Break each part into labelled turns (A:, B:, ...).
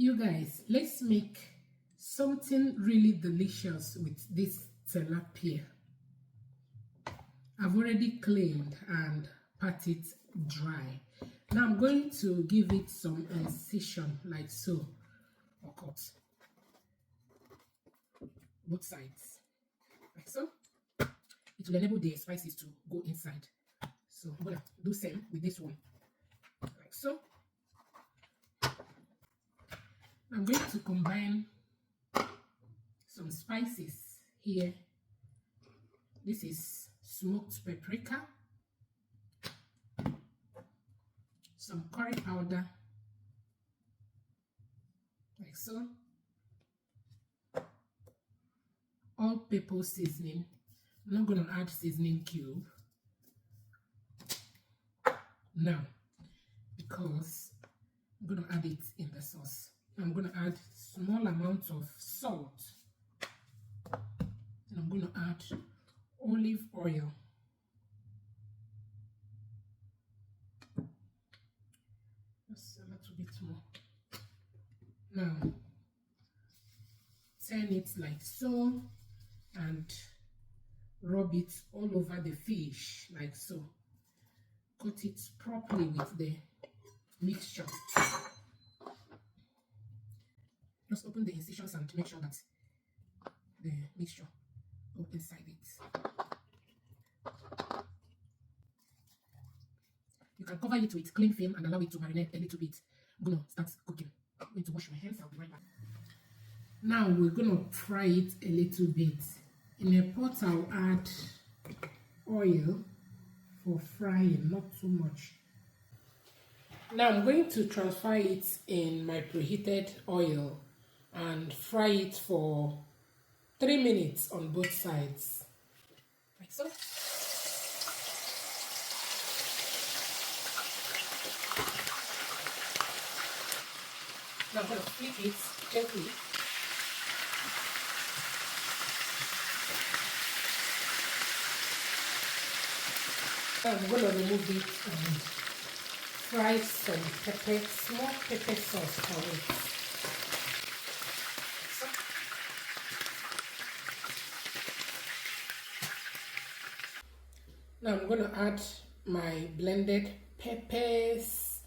A: You guys, let's make something really delicious with this tilapia. I've already cleaned and pat it dry. Now I'm going to give it some incision like so, or cut both sides like so. It will enable the spices to go inside. So I'm gonna do same with this one like so. I'm going to combine some spices here. This is smoked paprika, some curry powder, like so, all-purpose seasoning. I'm not going to add seasoning cube now because I'm going to add it in the sauce. I'm going to add small amounts of salt, and I'm going to add olive oil. Just a little bit more. Now, turn it like so and rub it all over the fish like so. Cut it properly with the mixture. Just open the incisions and make sure that the mixture go inside it. You can cover it with cling film and allow it to marinate a little bit. I'm going to start cooking. I'm going to wash my hands. I'll be right back. Now we're going to fry it a little bit. In a pot, I'll add oil for frying, not too much. Now I'm going to transfer it in my preheated oil and fry it for 3 minutes on both sides, like so. Now I'm going to flip it gently. I'm going to remove it and fry some pepper, small pepper sauce for it. Now I'm going to add my blended peppers,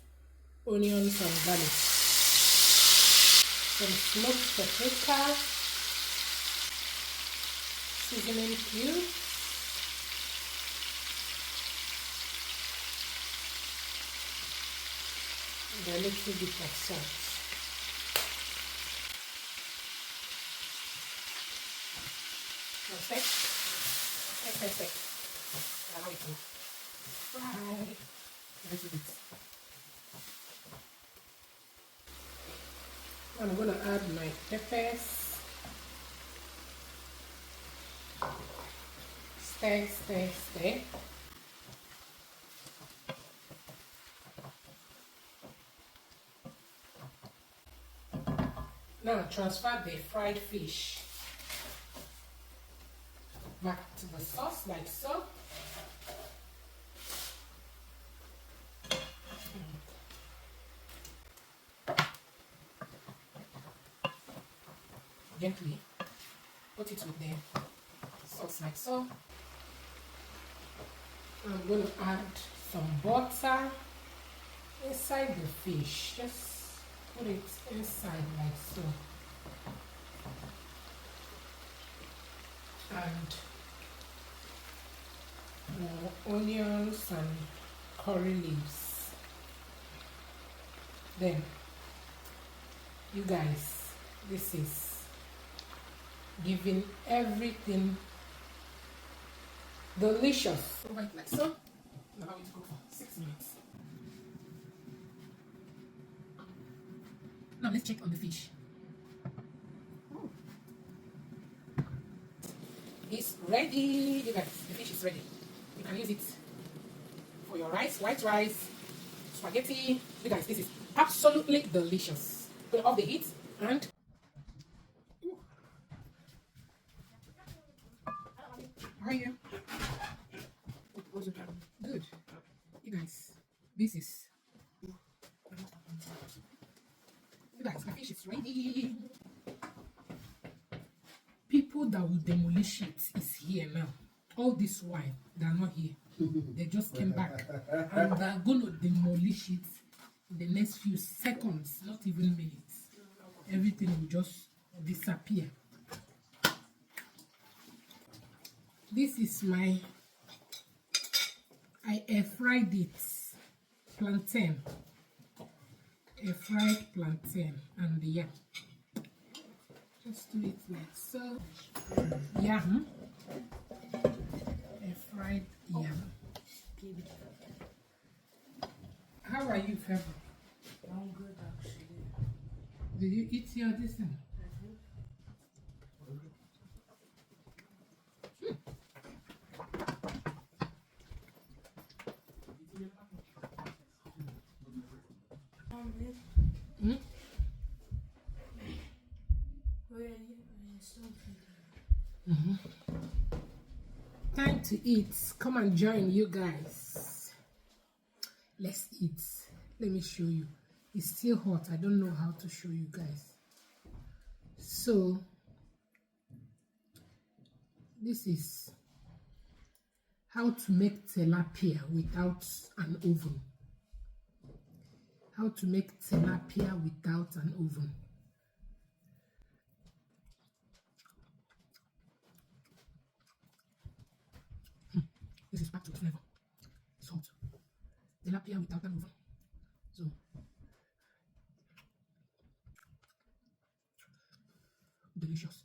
A: onions and garlic. Some smoked paprika, seasoning cube, and a little bit of salt. Perfect. Allow it to fry a little bit. I'm going to add my peppers. Stir. Now transfer the fried fish back to the sauce like so. Gently put it with the sauce like so. I'm going to add some butter inside the fish. Just put it inside like so. And more onions and curry leaves. Then, you guys, this is giving everything delicious. Over it like so. Allow it to cook for 6 minutes. Now let's check on the fish. It's ready. You guys, the fish is ready. You can use it for your rice, white rice, spaghetti. You guys, this is absolutely delicious. Put off the heat and how are you? Good. You guys, this is Guys, my fish is ready. People that will demolish it is here now. All this while, they are not here. They just came back. And they are going to demolish it in the next few seconds, not even minutes. Everything will just disappear. This is my, I air fried it, plantain. A fried plantain, and yeah, just do it like so. Yam, a fried yam. How are you, Feva?
B: I'm good actually.
A: Did you eat your this thing? Hmm? Time to eat. Come and join you guys. Let's eat. Let me show you. It's still hot. I don't know how to show you guys. So this is how to make tilapia without an oven. How to make tilapia without an oven. This is back to the flavor. It's hot. Tilapia without an oven. So delicious.